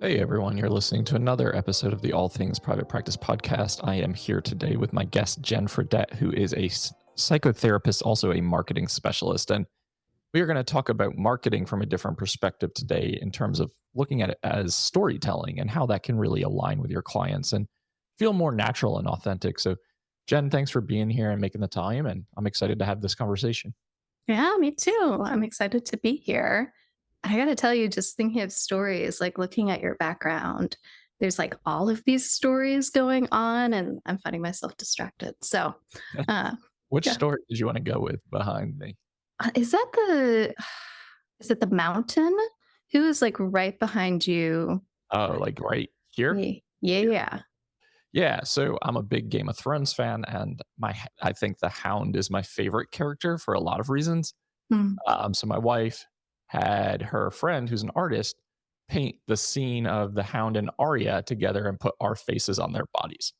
Hey everyone, you're listening to another episode of the All Things Private Practice podcast. I am here today with my guest, Jenn Fredette, who is a psychotherapist, also a marketing specialist. And we are going to talk about marketing from a different perspective today in terms of looking at it as storytelling and how that can really align with your clients and feel more natural and authentic. So, Jenn, thanks for being here and making the time. And I'm excited to have this conversation. Yeah, me too. I'm excited to be here. I got to tell you, just thinking of stories, like looking at your background, there's like all of these stories going on, and I'm finding myself distracted. So, uh, Which yeah, story did you want to go with behind me? is that the, is it the mountain? Who is like right behind you? Oh, like right here? Yeah, yeah, yeah. Yeah, so I'm a big Game of Thrones fan, and I think the Hound is my favorite character for a lot of reasons. Hmm. So my wife had her friend, who's an artist, paint the scene of the Hound and Arya together and put our faces on their bodies.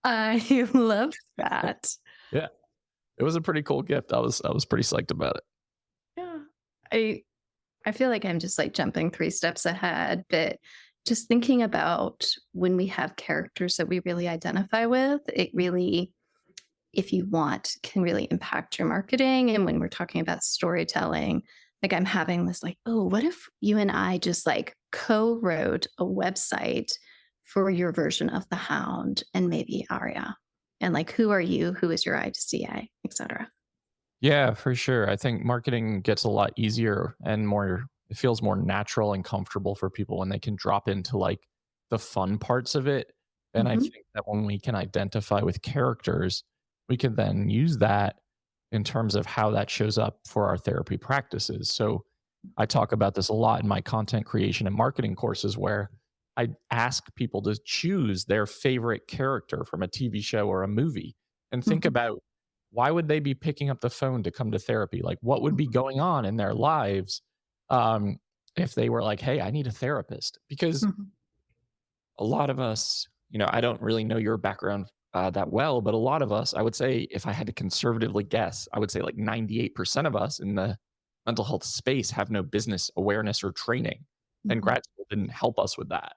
I love that. Yeah, it was a pretty cool gift. I was pretty psyched about it. Yeah, I I feel like I'm just like jumping 3 steps ahead, but just thinking about when we have characters that we really identify with, it really, if you want, can really impact your marketing. And when we're talking about storytelling, like I'm having this like, oh, what if you and I just like co-wrote a website for your version of the Hound and maybe Aria? And like, who are you? Who is your ICA, et cetera? Yeah, for sure. I think marketing gets a lot easier and more it feels more natural and comfortable for people when they can drop into like the fun parts of it. And I Mhm. think that when we can identify with characters, we can then use that in terms of how that shows up for our therapy practices. So I talk about this a lot in my content creation and marketing courses where I ask people to choose their favorite character from a TV show or a movie and think Mhm. about why would they be picking up the phone to come to therapy? Like, what would be going on in their lives um, if they were like, "Hey, I need a therapist"? Because Mhm. a lot of us, I don't really know your background that well, but a lot of us, I would say, if I had to conservatively guess, I would say like 98% of us in the mental health space have no business awareness or training, and Mhm. grad school didn't help us with that.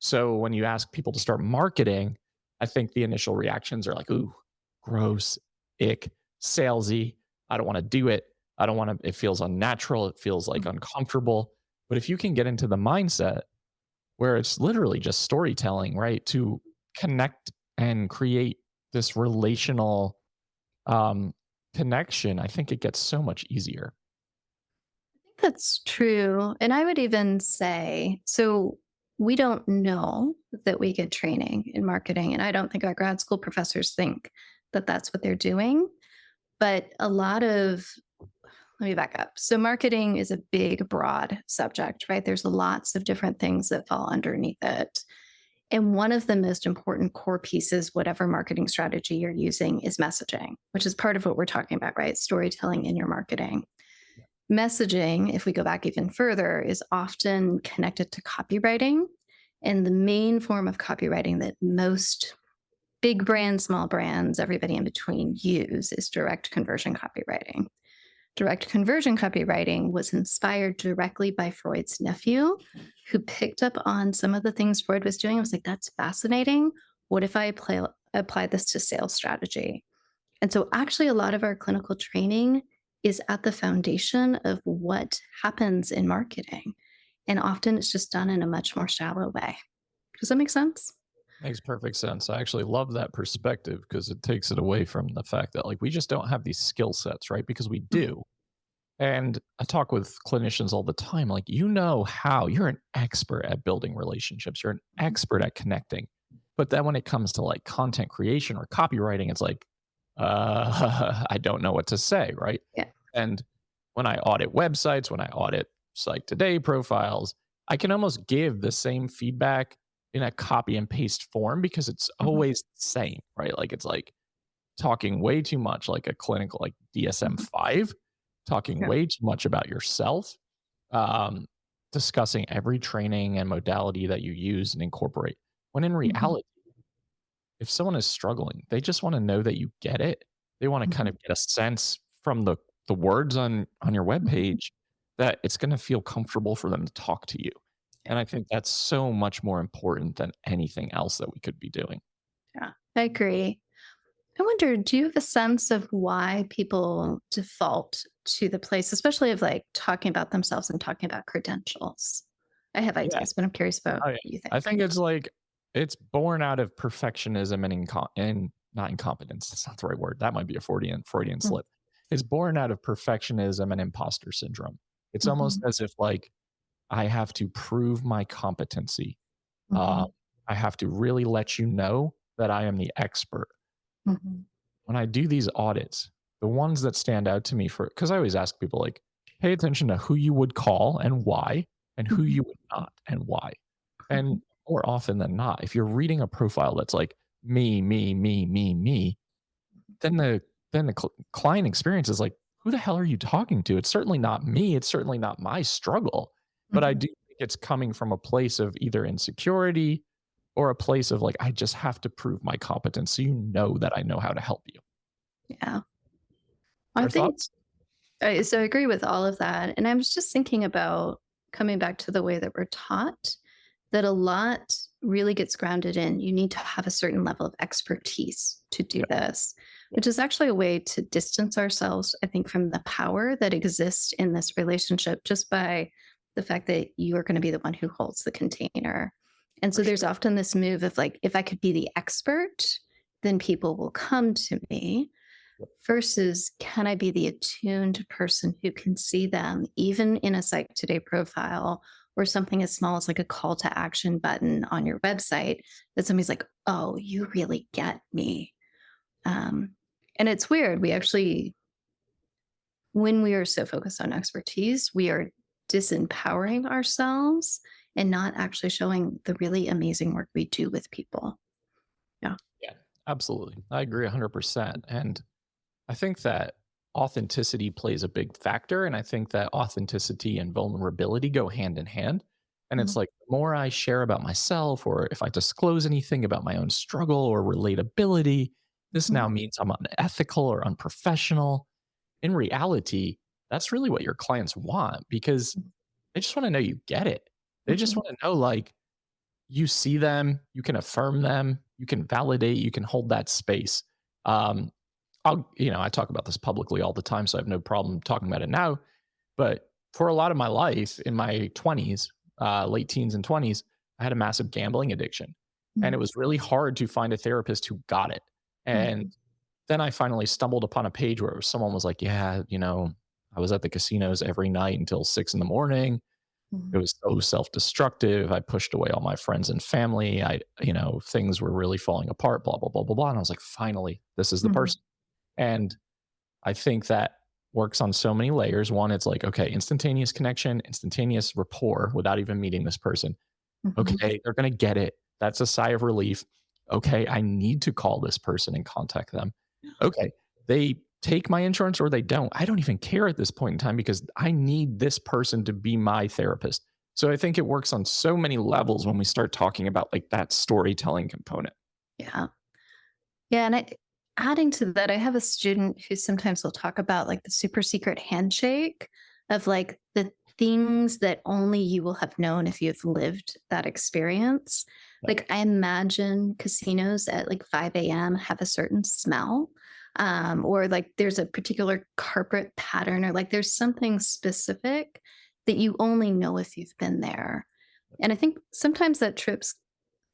So when you ask people to start marketing, I think the initial reactions are like, ooh, gross, ick, salesy. I don't want to do it. I don't want to, it feels unnatural. It feels like Mhm. uncomfortable. But if you can get into the mindset where it's literally just storytelling, right? To connect and create this relational um, connection, I think it gets so much easier. That's true. And I would even say, so we don't know that we get training in marketing. And I don't think our grad school professors think that that's what they're doing. But a lot of, let me back up. So, marketing is a big, broad subject, right? There's lots of different things that fall underneath it. And one of the most important core pieces, whatever marketing strategy you're using, is messaging, which is part of what we're talking about, right? Storytelling in your marketing. Messaging, if we go back even further, is often connected to copywriting. And the main form of copywriting that most big brands, small brands, everybody in between use is direct conversion copywriting. Direct conversion copywriting was inspired directly by Freud's nephew, who picked up on some of the things Freud was doing. I was like, that's fascinating. What if I apply this to sales strategy? And so, actually, a lot of our clinical training is at the foundation of what happens in marketing. And often it's just done in a much more shallow way. Does that make sense? Makes perfect sense. I actually love that perspective because it takes it away from the fact that like we just don't have these skill sets, right? Because we Mhm. do. And I talk with clinicians all the time like how you're an expert at building relationships, you're an Mhm. expert at connecting. But then when it comes to like content creation or copywriting, it's like I don't know what to say, right? Yeah. And when I audit websites, when I audit Psych Today profiles, I can almost give the same feedback in a copy and paste form because it's Mhm. always the same, right? Like it's like talking way too much like a clinical like Mhm. DSM-5, talking Yeah. way too much about yourself, um, discussing every training and modality that you use and incorporate. When in Mhm. reality, if someone is struggling, they just want to know that you get it. They want to kind Mhm. of get a sense from the words on your Mhm. webpage that it's going to feel comfortable for them to talk to you. Yeah. And I think that's so much more important than anything else that we could be doing. Yeah. I agree. I wonder, do you have a sense of why people default to the place, especially of like talking about themselves and talking about credentials? I have Yeah. ideas, but I'm curious about I what you I think. think it's like it's born out of perfectionism and not incompetence. That's not the right word. That might be a Freudian Mm, slip. It's born out of perfectionism and imposter syndrome. It's almost mhm, as if like I have to prove my competency. Uh, mhm, I have to really let you know that I am the expert. mhm, When I do these audits, the ones that stand out to me for because I always ask people like, pay attention to who you would call and why, and who mhm, you would not and why. mhm, And more often than not, if you're reading a profile that's like me, then the client experience is like, who the hell are you talking to? It's certainly not me. It's certainly not my struggle. But I mhm. do think it's coming from a place of either insecurity or a place of like, I just have to prove my competence so you know that I know how to help you. Yeah. I Your think thoughts? so. I agree with all of that. And I was just thinking about coming back to the way that we're taught that a lot really gets grounded in you need to have a certain level of expertise to do Yeah, this, yeah, which is actually a way to distance ourselves, I think, from the power that exists in this relationship just by the fact that you are going to be the one who holds the container. And for so there's sure. often this move of like, if I could be the expert, then people will come to me Yep. versus can I be the attuned person who can see them even in a Psych Today profile or something as small as like a call to action button on your website that somebody's like, oh, you really get me. Um, and it's weird. We actually, when we are so focused on expertise, we are disempowering ourselves and not actually showing the really amazing work we do with people. Yeah. Yeah, absolutely. I agree 100%. And I think that authenticity plays a big factor. And I think that authenticity and vulnerability go hand in hand. And Mhm. it's like the more I share about myself, or if I disclose anything about my own struggle or relatability, this Mhm. now means I'm unethical or unprofessional. In reality, that's really what your clients want because they just want to know you get it. They just Mhm. want to know, like, you see them, you can affirm them, you can validate, you can hold that space. Um, I talk about this publicly all the time, so I have no problem talking about it now. But for a lot of my life in my 20s, late teens and 20s, I had a massive gambling addiction. And it Mhm. was really hard to find a therapist who got it. And Mhm. then I finally stumbled upon a page where someone was like, yeah, I was at the casinos every night until 6 in the morning. It Mhm. was so self-destructive. I pushed away all my friends and family. Things were really falling apart, blah, blah, blah, blah, blah. And I was like, finally, this is the Mhm. person. And I think that works on so many layers. One, it's like, okay, instantaneous connection, instantaneous rapport without even meeting this person. Mhm. Okay, they're going to get it. That's a sigh of relief. Okay, I need to call this person and contact them. Okay, they take my insurance or they don't. I don't even care at this point in time because I need this person to be my therapist. So I think it works on so many levels when we start talking about like that storytelling component. Yeah. Yeah, and adding to that, I have a student who sometimes will talk about like the super secret handshake of like the things that only you will have known if you've lived that experience. Yeah, Like I imagine casinos at like 5 a.m. have a certain smell. Or like there's a particular carpet pattern, or like there's something specific that you only know if you've been there. And I think sometimes that trips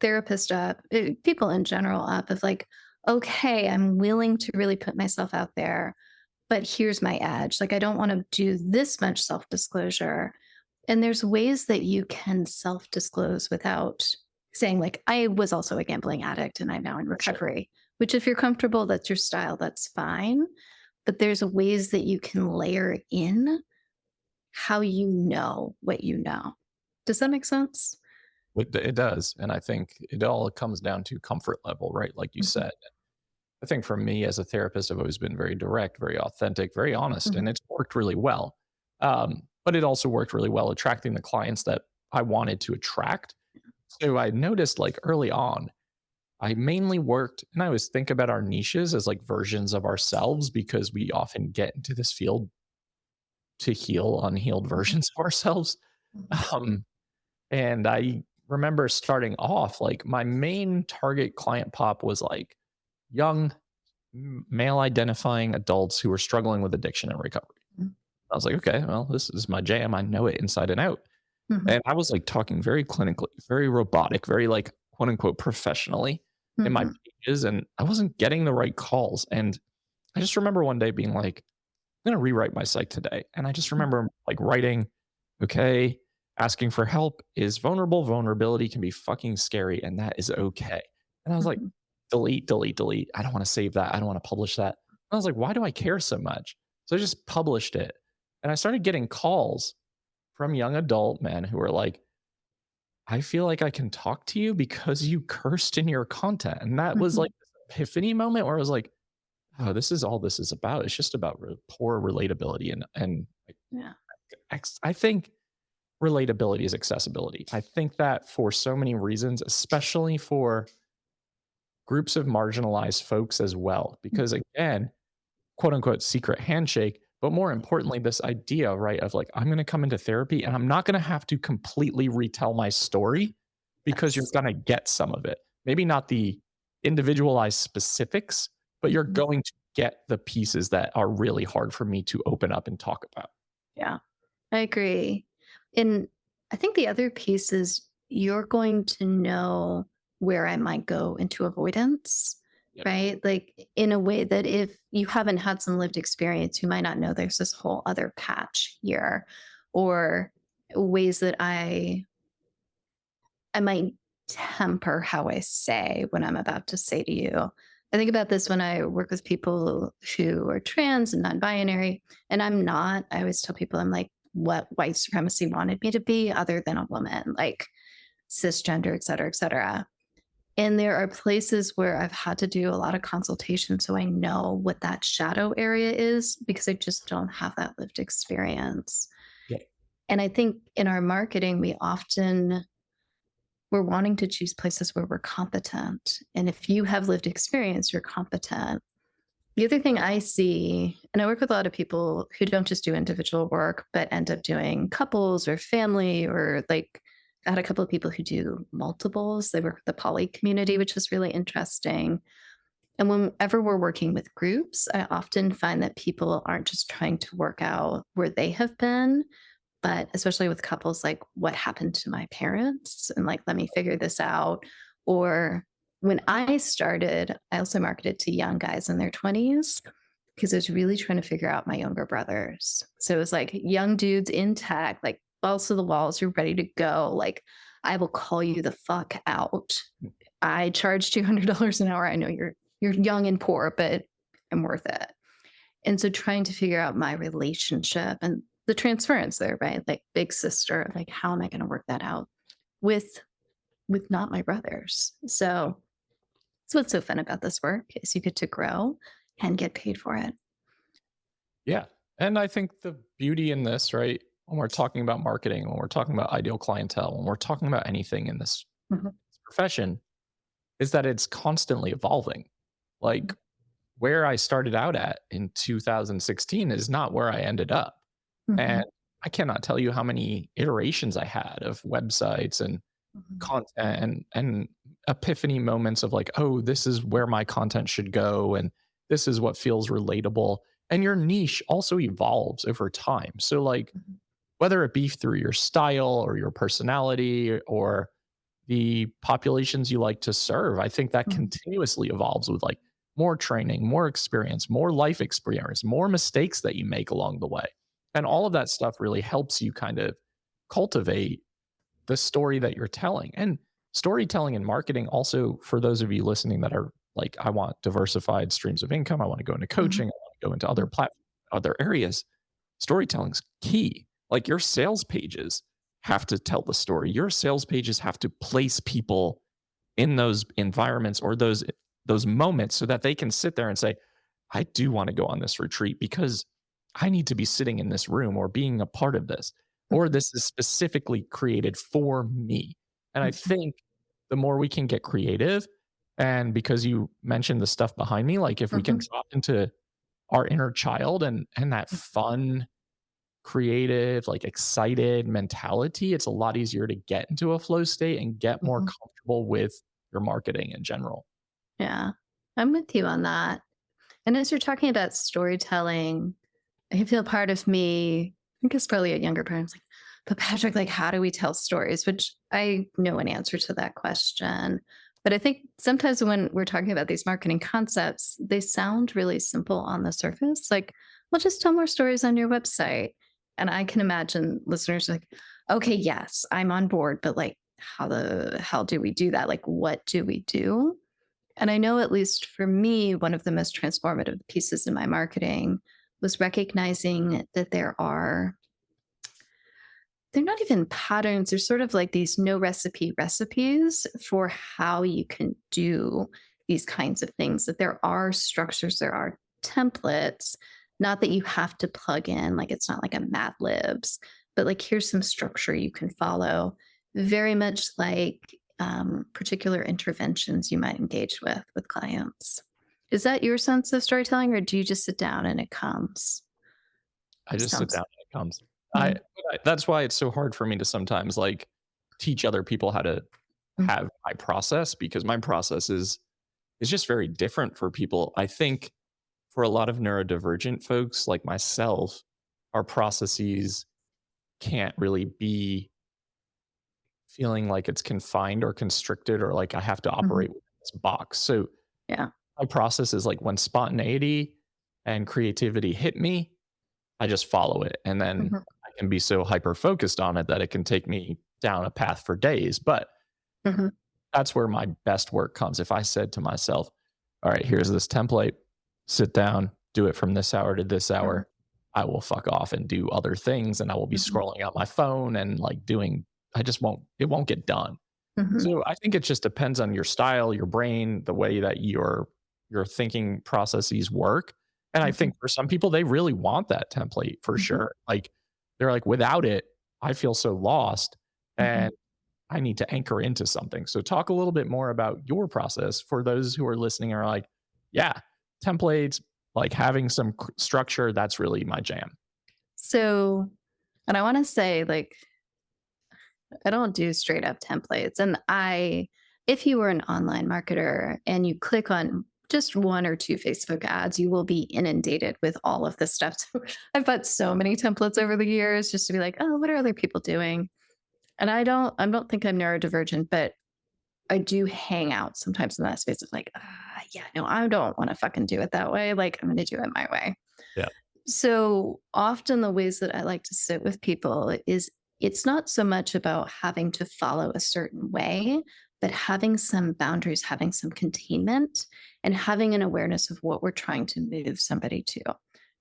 therapist up, people in general up of like, okay, I'm willing to really put myself out there, but here's my edge. Like, I don't want to do this much self disclosure. And there's ways that you can self disclose without saying, like, I was also a gambling addict and I'm now in for sure. recovery, which, if you're comfortable, that's your style, that's fine. But there's ways that you can layer in how you know what you know. Does that make sense? It does. And I think it all comes down to comfort level, right? Like you Mhm. said. I think for me as a therapist, I've always been very direct, very authentic, very honest, and Mhm. it's worked really well. But it also worked really well attracting the clients that I wanted to attract. So I noticed like early on, I mainly worked, and I always think about our niches as like versions of ourselves because we often get into this field to heal unhealed Mhm. versions of ourselves. Mhm. Um, And I remember starting off, like, my main target client pop was like young male identifying adults who were struggling with addiction and recovery. I was like, okay, well, this is my jam. I know it inside and out. Mhm. And I was like talking very clinically, very robotic, very like quote unquote professionally in my Mhm. pages. And I wasn't getting the right calls. And I just remember one day being like, I'm going to rewrite my site today. And I just Mhm. remember like writing, okay, asking for help is vulnerable. Vulnerability can be fucking scary. And that is okay. And I was like, Mhm. delete, delete, delete. I don't want to save that. I don't want to publish that. And I was like, why do I care so much? So I just published it. And I started getting calls from young adult men who were like, I feel like I can talk to you because you cursed in your content. And that was like Mhm. this epiphany moment where I was like, oh, this is all this is about. It's just about poor relatability and like, Yeah. I think relatability is accessibility. I think that for so many reasons, especially for groups of marginalized folks as well, because again, quote unquote secret handshake. But more importantly, this idea, right, of like, I'm going to come into therapy and I'm not going to have to completely retell my story because you're Yes. going to get some of it. Maybe not the individualized specifics, but you're Mhm. going to get the pieces that are really hard for me to open up and talk about. Yeah, I agree. And I think the other piece is you're going to know where I might go into avoidance, Yep. right? Like in a way that if you haven't had some lived experience, you might not know there's this whole other patch here, or ways that I might temper how I say what I'm about to say to you. I think about this when I work with people who are trans and non binary, and I'm not. I always tell people, I'm like, what white supremacy wanted me to be other than a woman, like cisgender, et cetera, et cetera. And there are places where I've had to do a lot of consultation so I know what that shadow area is because I just don't have that lived experience. Yep. And I think in our marketing, we're wanting to choose places where we're competent. And if you have lived experience, you're competent. The other thing I see, and I work with a lot of people who don't just do individual work, but end up doing couples or family, or like I had a couple of people who do multiples. They work with the poly community, which is really interesting. And whenever we're working with groups, I often find that people aren't just trying to work out where they have been, but especially with couples, like, what happened to my parents? And like, let me figure this out. Or when I started, I also marketed to young guys in their 20s because I was really trying to figure out my younger brothers. So it was like young dudes in tech, like balls to the walls, you're ready to go. Like, I will call you the fuck out. I charge $200 an hour. I know you're young and poor, but I'm worth it. And so trying to figure out my relationship and the transference there, right? Like big sister, like how am I going to work that out with not my brothers? So that's what's so fun about this work is you get to grow and get paid for it. Yeah. And I think the beauty in this, right, when we're talking about marketing, when we're talking about ideal clientele, when we're talking about anything in this Mhm. profession, is that it's constantly evolving. Like where I started out at in 2016 is not where I ended up. And Mhm. I cannot tell you how many iterations I had of websites and Mhm. content and epiphany moments of like, oh, this is where my content should go and this is what feels relatable. And your niche also evolves over time. So like Mhm. whether it be through your style or your personality or the populations you like to serve, I think that Mhm. continuously evolves with like more training, more experience, more life experience, more mistakes that you make along the way. And all of that stuff really helps you kind of cultivate the story that you're telling. And storytelling and marketing, also for those of you listening that are like, I want diversified streams of income, I want to go into Mhm. coaching, I want to go into other areas. Storytelling's key. Like your sales pages have to tell the story. Your sales pages have to place people in those environments or those moments so that they can sit there and say, I do want to go on this retreat because I need to be sitting in this room or being a part of this, or Mhm. this is specifically created for me. And I Mhm. think the more we can get creative, and because you mentioned the stuff behind me, like if we can Mhm. drop into our inner child and that fun creative, like excited mentality, it's a lot easier to get into a flow state and get more Mhm. comfortable with your marketing in general. Yeah, I'm with you on that. And as you're talking about storytelling, I feel part of me, I guess probably a younger part, I was like, but Patrick, like, how do we tell stories? Which I know an answer to that question. But I think sometimes when we're talking about these marketing concepts, they sound really simple on the surface. Like, well, just tell more stories on your website. And I can imagine listeners like, okay, yes, I'm on board, but like, how the hell do we do that? Like, what do we do? And I know, at least for me, one of the most transformative pieces in my marketing was recognizing that they're not even patterns, they're sort of like these no recipe recipes for how you can do these kinds of things, that there are structures, there are templates, not that you have to plug in, like it's not like a Mad Libs, but like here's some structure you can follow, very much like particular interventions you might engage with clients. Is that your sense of storytelling, or do you just sit down and it comes? I just sit Sounds. down and it comes. I Mhm, that's why it's so hard for me to sometimes, like, teach other people how to mhm, have my process, because my process is just very different for people. I think for a lot of neurodivergent folks like myself, our processes can't really be feeling like it's confined or constricted, or like I have to mhm. operate within this box. So Yeah. my process is like when spontaneity and creativity hit me, I just follow it. And then Mhm, I can be so hyper focused on it that it can take me down a path for days. But mhm, that's where my best work comes. If I said to myself, all right, here's this template, sit down, do it from this hour to this mhm, hour, I will fuck off and do other things, and I will be mhm, scrolling on my phone and like doing, I just won't, it won't get done. mhm, So I think it just depends on your style, your brain, the way that your thinking processes work. And I mhm, think for some people, they really want that template for mhm, sure. Like they're like, without it, I feel so lost mhm. and I need to anchor into something. So talk a little bit more about your process for those who are listening and are like, yeah, templates, like having some structure, that's really my jam. So, and I want to say, like, I don't do straight up templates. And if you were an online marketer and you click on just one or two Facebook ads, you will be inundated with all of this stuff. So I've bought so many templates over the years just to be like, oh, what are other people doing? And I don't think I'm neurodivergent, but I do hang out sometimes in that space of like, yeah, no, I don't want to fucking do it that way. Like, I'm going to do it my way. Yeah. So often, the ways that I like to sit with people is it's not so much about having to follow a certain way, but having some boundaries, having some containment, and having an awareness of what we're trying to move somebody to.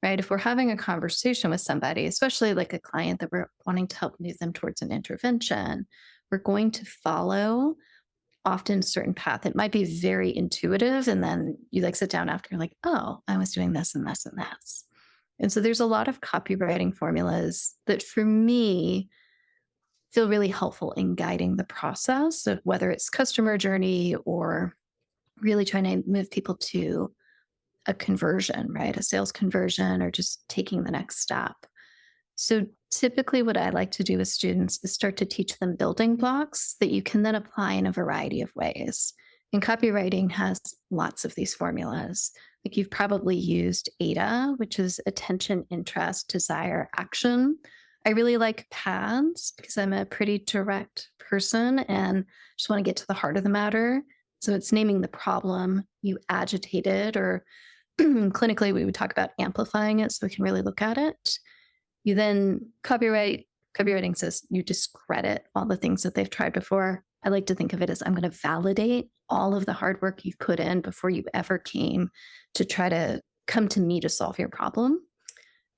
Right. If we're having a conversation with somebody, especially like a client that we're wanting to help move them towards an intervention, we're going to follow often a certain path. It might be very intuitive. And then you like sit down after, you're like, oh, I was doing this and this and this. And so there's a lot of copywriting formulas that for me feel really helpful in guiding the process of whether it's customer journey or really trying to move people to a conversion, right? A sales conversion or just taking the next step. So typically what I like to do with students is start to teach them building blocks that you can then apply in a variety of ways. And copywriting has lots of these formulas. Like you've probably used AIDA, which is attention, interest, desire, action. I really like paths because I'm a pretty direct person and just want to get to the heart of the matter. So it's naming the problem you agitated, or clinically, we would talk about amplifying it so we can really look at it. You then copywriting says you discredit all the things that they've tried before. I like to think of it as I'm going to validate all of the hard work you've put in before you ever came to try to come to me to solve your problem.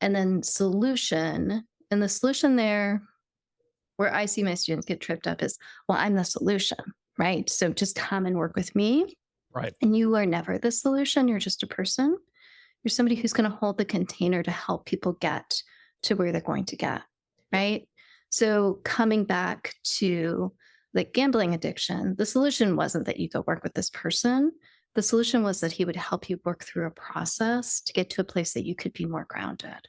And then solution. And the solution there, where I see my students get tripped up, is, well, I'm the solution, right? So just come and work with me. Right. And you are never the solution. You're just a person. You're somebody who's going to hold the container to help people get to where they're going to get, Yeah. right? So coming back to like gambling addiction, the solution wasn't that you go work with this person. The solution was that he would help you work through a process to get to a place that you could be more grounded.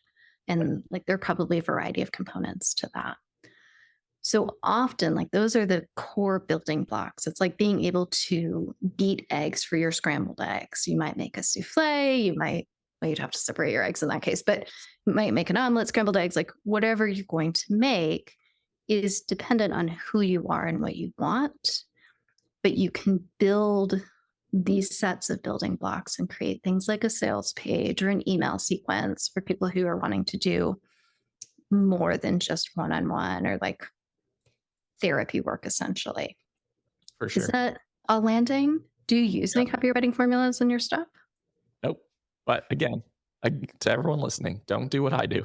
Right. And like there are probably a variety of components to that. So often, like those are the core building blocks. It's like being able to beat eggs for your scrambled eggs. You might make a souffle, well, you'd have to separate your eggs in that case, but you might make an omelet, scrambled eggs, like whatever you're going to make is dependent on who you are and what you want. But you can build these sets of building blocks and create things like a sales page or an email sequence for people who are wanting to do more than just one on one or like therapy work, essentially. For Is sure. that all landing? Do you use Yeah. any copywriting formulas in your stuff? Nope. But again, to everyone listening, don't do what I do.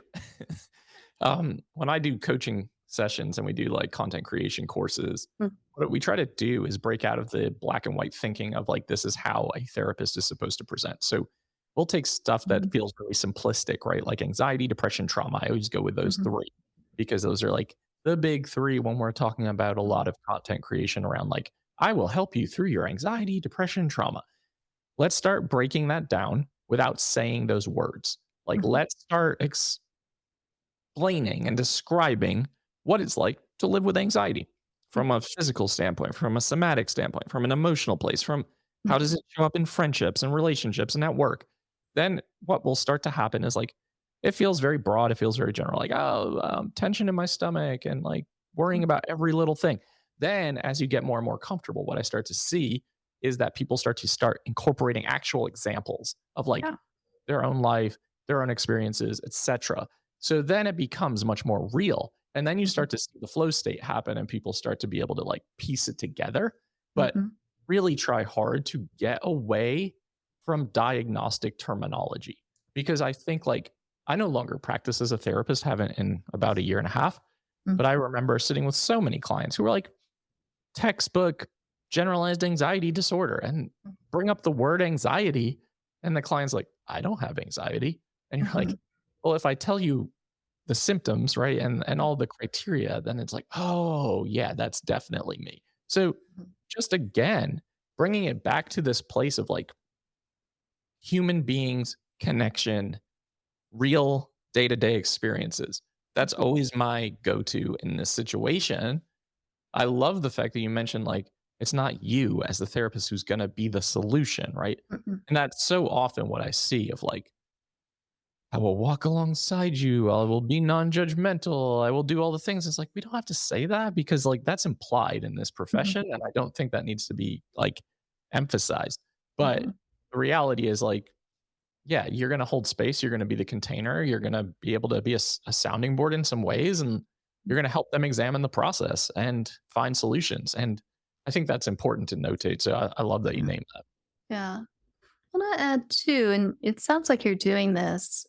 When I do coaching sessions and we do like content creation courses, Mm, what we try to do is break out of the black and white thinking of like, this is how a therapist is supposed to present. So we'll take stuff that mhm, feels really simplistic, right? Like anxiety, depression, trauma. I always go with those mhm, three because those are like the big three when we're talking about a mhm, lot of content creation around like, I will help you through your anxiety, depression, trauma. Let's start breaking that down without saying those words. Like, mhm, let's start explaining and describing what it's like to live with anxiety mhm, from a physical standpoint, from a somatic standpoint, from an emotional place, from how does it show up in friendships and relationships and at work. Then what will start to happen is like, it feels very broad. It feels very general, like, oh, tension in my stomach and like worrying mhm. about every little thing. Then, as you get more and more comfortable, what I start to see is that people start incorporating actual examples of like Yeah. their own life, their own experiences, etc. So then it becomes much more real. And then you Mhm, start to see the flow state happen and people start to be able to like piece it together, but mhm, really try hard to get away from diagnostic terminology. Because I think like I no longer practice as a therapist, haven't in about a year and a half, mhm, but I remember sitting with so many clients who were like, textbook generalized anxiety disorder and bring up the word anxiety. And the client's like, I don't have anxiety. And you're like, mhm, well, if I tell you the symptoms, right, and all the criteria, then it's like, oh, yeah, that's definitely me. So mhm, just again, bringing it back to this place of like human beings, connection, real day to day experiences. That's mhm, always my go to in this situation. I love the fact that you mentioned like it's not you as the therapist who's going to be the solution, right? mhm, And that's so often what I see of like, I will walk alongside you, I will be non-judgmental, I will do all the things. It's like we don't have to say that because like that's implied in this mhm, profession and I don't think that needs to be like emphasized. But mhm, the reality is like yeah, you're going to hold space. You're going to be the container. You're going to be able to be a sounding board in some ways, and you're going to help them examine the process and find solutions. And I think that's important to notate. So I love that you yeah. named that. Yeah. I want to add too, and it sounds like you're doing this.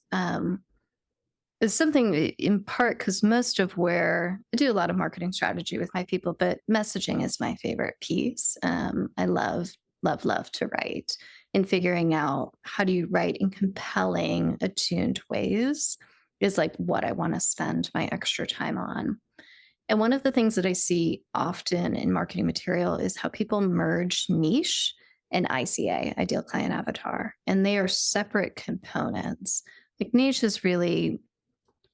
Is something in part because most of where I do a lot of marketing strategy with my people, but messaging is my favorite piece. I love to write and figuring out how do you write in compelling, attuned ways is like what I want to spend my extra time on. And one of the things that I see often in marketing material is how people merge niche and ICA, ideal client avatar, and they are separate components. Like niche is really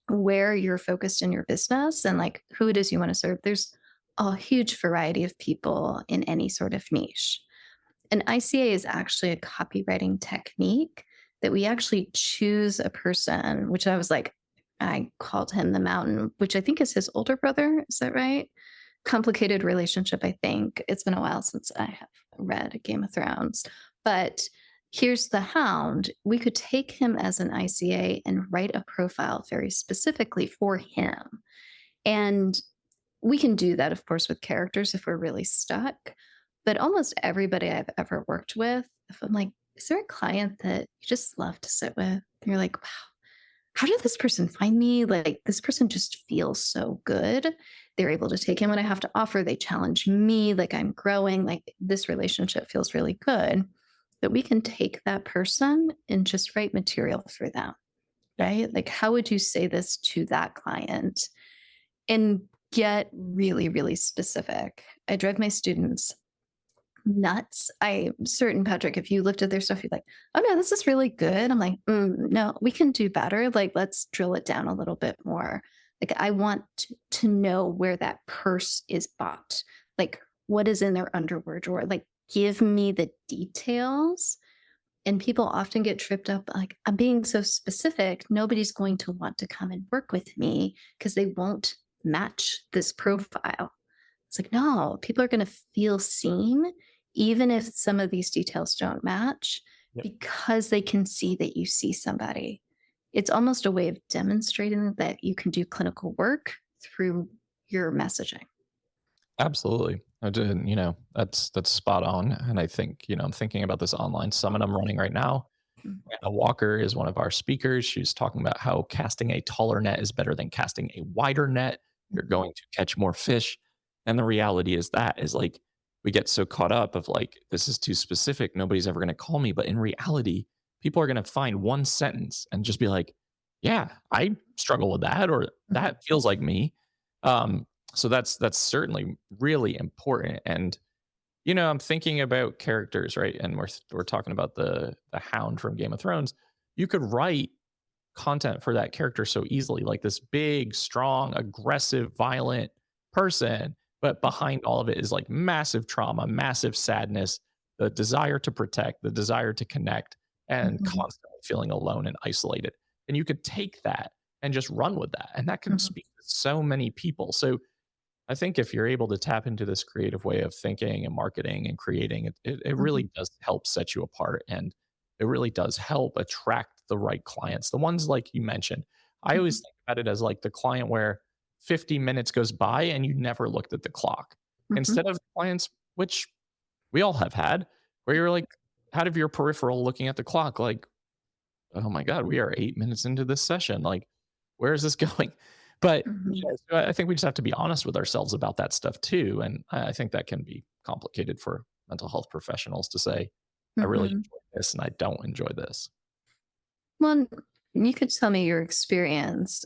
where you're focused in your business and like who it is you want to serve. There's a huge variety of people in any sort of niche. And ICA is actually a copywriting technique that we actually choose a person, which I was like, I called him the mountain, which I think is his older brother. Is that right? Complicated relationship, I think. It's been a while since I have read Game of Thrones. But here's the hound. We could take him as an ICA and write a profile very specifically for him. And we can do that, of course, with characters if we're really stuck. But almost everybody I've ever worked with, if I'm like, is there a client that you just love to sit with? And you're like, wow, how did this person find me? Like, this person just feels so good. They're able to take in what I have to offer. They challenge me, like, I'm growing. Like, this relationship feels really good. That we can take that person and just write material for them, Yeah. right? Like, how would you say this to that client? And get really, really specific. I drive my students nuts. I'm certain, Patrick, if you looked at their stuff, you'd like, oh no, this is really good. I'm like, no, we can do better. Like, let's drill it down a little bit more. Like, I want to know where that purse is bought. Like, what is in their underwear drawer? Like, give me the details. And people often get tripped up. Like, I'm being so specific. Nobody's going to want to come and work with me because they won't match this profile. It's like, no, people are going to feel seen, even if some of these details don't match, Yep. because they can see that you see somebody. It's almost a way of demonstrating that you can do clinical work through your messaging. Absolutely. I did, that's spot on. And I think, I'm thinking about this online summit I'm running right now. Mm, Anna Walker is one of our speakers. She's talking about how casting a taller net is better than casting a wider net. You're mhm, going to catch more fish. And the reality is that is like we get so caught up of like, this is too specific. Nobody's ever going to call me. But in reality, people are going to find one sentence and just be like, yeah, I struggle with that, or mhm, that feels like me. Um, so that's certainly really important. And I'm thinking about characters, right? And we're talking about the Hound from Game of Thrones. You could write content for that character so easily, like this big, strong, aggressive, violent person, but behind all of it is like massive trauma, massive sadness, the desire to protect, the desire to connect, and mhm, constantly feeling alone and isolated. And you could take that and just run with that, and that can mhm, speak to so many people. So I think if you're able to tap into this creative way of thinking and marketing and creating, it mhm, really does help set you apart. And it really does help attract the right clients. The ones like you mentioned, I mhm, always think about it as like the client where 50 minutes goes by and you never looked at the clock. mhm, Instead of clients, which we all have had, where you're like out of your peripheral looking at the clock, like, oh my God, we are 8 minutes into this session. Like, where is this going? But mhm, so I think we just have to be honest with ourselves about that stuff too. And I think that can be complicated for mental health professionals to say, I really mhm. enjoy this and I don't enjoy this. Well, you could tell me your experience.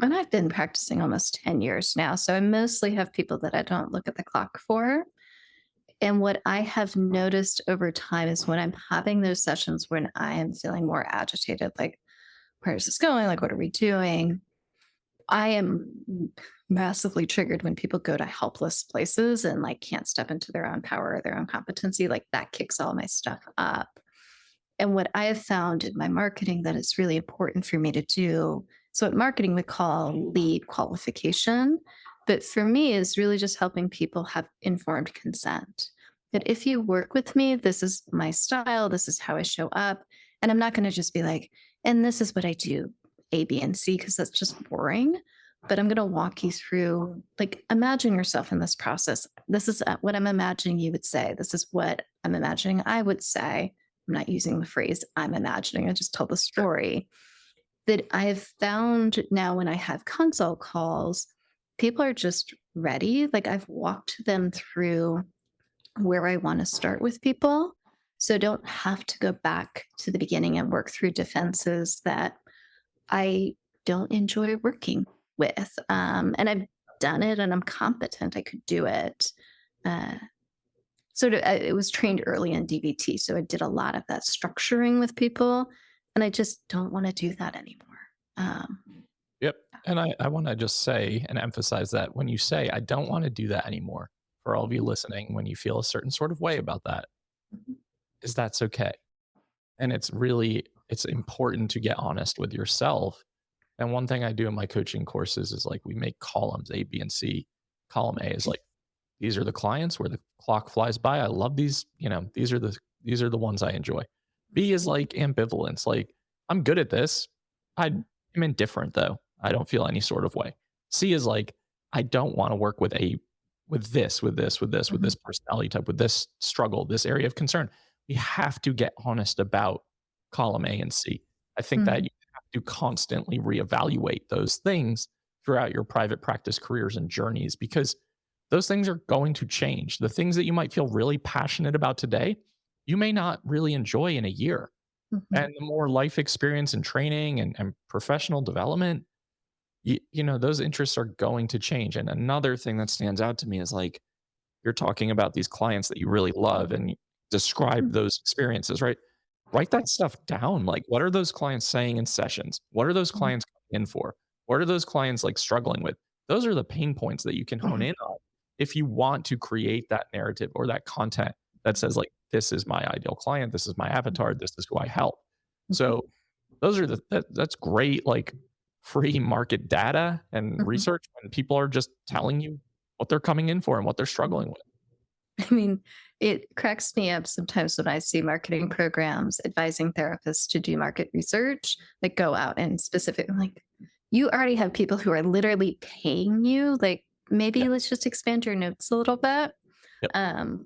And I've been practicing almost 10 years now. So I mostly have people that I don't look at the clock for. And what I have noticed over time is when I'm having those sessions when I am feeling more agitated, like, where is this going? Like, what are we doing? I am massively triggered when people go to helpless places and like can't step into their own power or their own competency. Like, that kicks all my stuff up. And what I have found in my marketing that is really important for me to do, so what marketing would call lead qualification, but for me is really just helping people have informed consent. That if you work with me, this is my style, this is how I show up. And I'm not going to just be like, and this is what I do, A, B, and C, because that's just boring. But I'm going to walk you through, like, imagine yourself in this process. This is what I'm imagining you would say. This is what I'm imagining I would say. I'm not using the phrase I'm imagining, I just tell the story. That I've found now when I have consult calls, people are just ready. Like, I've walked them through where I want to start with people. So I don't have to go back to the beginning and work through defenses that I don't enjoy working with. And I've done it and I'm competent. I could do it. Uh, it was trained early in DBT, so I did a lot of that structuring with people, and I just don't wanna do that anymore. Um, Yep. And I want to just say and emphasize that when you say, I don't want to do that anymore, for all of you listening, when you feel a certain sort of way about that, mhm, is that's okay. And it's important to get honest with yourself. And one thing I do in my coaching courses is like we make columns A, B, and C. Column A is like these are the clients where the clock flies by. I love these, these are the ones I enjoy. B is like ambivalence, like I'm good at this. I am indifferent though. I don't feel any sort of way. C is like I don't want to work with mhm, this personality type, with this struggle, this area of concern. We have to get honest about column A and C. I think that mhm, you have to constantly reevaluate those things throughout your private practice careers and journeys because those things are going to change. The things that you might feel really passionate about today, you may not really enjoy in a year. mhm, And the more life experience and training and professional development, those interests are going to change. And another thing that stands out to me is like you're talking about these clients that you really love and you describe those experiences, right? Write that stuff down. Like, what are those clients saying in sessions? What are those Mhm. clients coming in for? What are those clients like struggling with? Those are the pain points that you can hone Mhm. in on if you want to create that narrative or that content that says, like, this is my ideal client, this is my avatar, this is who I help. Mhm. So those are that's great, like, free market data and Mhm. research when people are just telling you what they're coming in for and what they're Mhm. struggling with. I mean, it cracks me up sometimes when I see marketing programs advising therapists to do market research, like go out and specific. I'm like, you already have people who are literally paying you. Like, Yeah. maybe let's just expand your notes a little bit. Yep.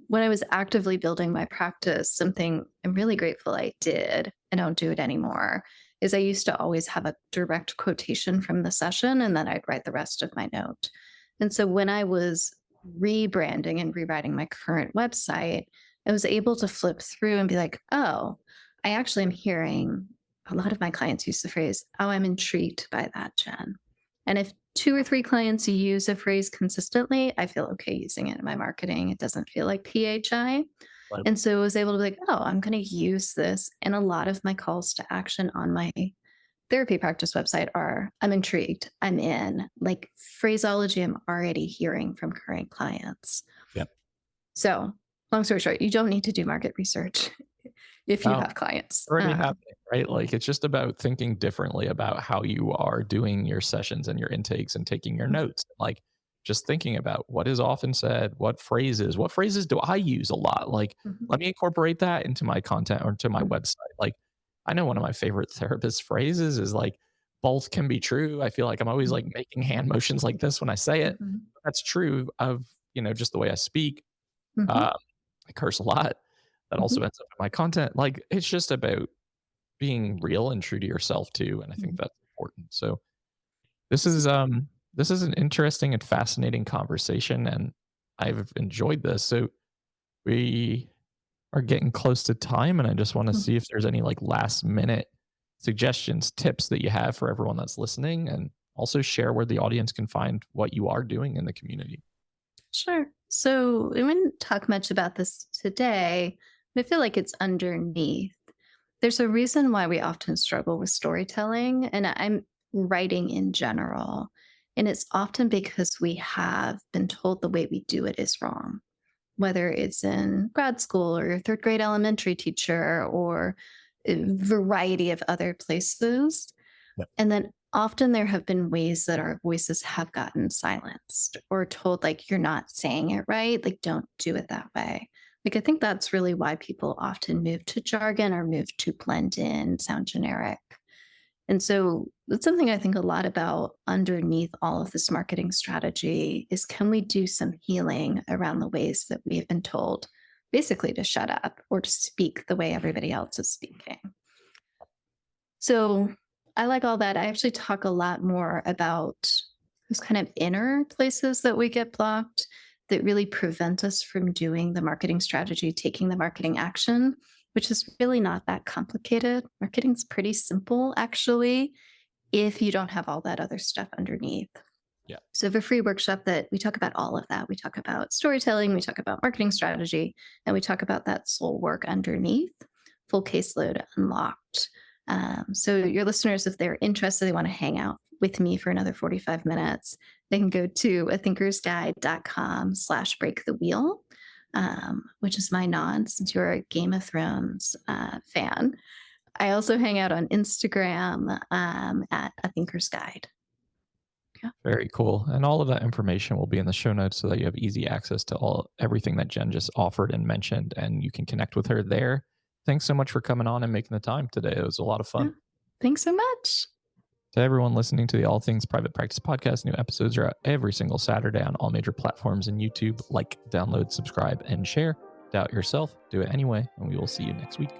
When I was actively building my practice, something I'm really grateful I did, I don't do it anymore, is I used to always have a direct quotation from the session and then I'd write the rest of my note. And so when I was rebranding and rewriting my current website, I was able to flip through and be like, oh, I actually am hearing a lot of my clients use the phrase, oh, I'm intrigued by that, Jen. And if two or three clients use a phrase consistently, I feel okay using it in my marketing. It doesn't feel like PHI. Right. And so I was able to be like, oh, I'm going to use this. And a lot of my calls to action on my therapy practice website are I'm intrigued, I'm in, like phraseology I'm already hearing from current clients. Yep. So, long story short, you don't need to do market research if you No, have clients. already happening, right? Like, it's just about thinking differently about how you are doing your sessions and your intakes and taking your notes. Like, just thinking about what is often said, what phrases do I use a lot? Like, Mhm, let me incorporate that into my content or to my mhm, website. Like, I know one of my favorite therapist phrases is like, both can be true. I feel like I'm always like mhm, making hand motions like this when I say it. mhm, That's true of, just the way I speak. mhm, Um, I curse a lot. That mhm, also ends up in my content. Like, it's just about being real and true to yourself too, and I think mhm. that's important. So this is an interesting and fascinating conversation, and I've enjoyed this. So we are getting close to time, and I just want to Mhm. see if there's any like last minute suggestions, tips that you have for everyone that's listening, and also share where the audience can find what you are doing in the community. Sure. So we wouldn't talk much about this today, but I feel like it's underneath. There's a reason why we often struggle with storytelling, and I'm writing in general. And it's often because we have been told the way we do it is wrong, whether it's in grad school or your third grade elementary teacher or a variety of other places. Yep. And then often there have been ways that our voices have gotten silenced or told, like, you're not saying it right. Like, don't do it that way. Like, I think that's really why people often move to jargon or move to blend in, sound generic. And so that's something I think a lot about underneath all of this marketing strategy is can we do some healing around the ways that we have been told basically to shut up or to speak the way everybody else is speaking? So I like all that. I actually talk a lot more about those kind of inner places that we get blocked that really prevent us from doing the marketing strategy, taking the marketing action, which is really not that complicated. Marketing's pretty simple, actually, if you don't have all that other stuff underneath. Yeah. So, I have a free workshop that we talk about all of that. We talk about storytelling, we talk about marketing strategy, and we talk about that soul work underneath, full caseload unlocked. So, your listeners, if they're interested, they want to hang out with me for another 45 minutes, they can go to athinkersguide.com/break the wheel, which is my nod since you're a Game of Thrones fan. I also hang out on Instagram at A Thinker's Guide. Yeah. Very cool. And all of that information will be in the show notes so that you have easy access to everything that Jen just offered and mentioned, and you can connect with her there. Thanks so much for coming on and making the time today. It was a lot of Yeah. fun. Thanks so much. To everyone listening to the All Things Private Practice podcast, new episodes are out every single Saturday on all major platforms and YouTube. Like, download, subscribe, and share. Doubt yourself, do it anyway, and we will see you next week.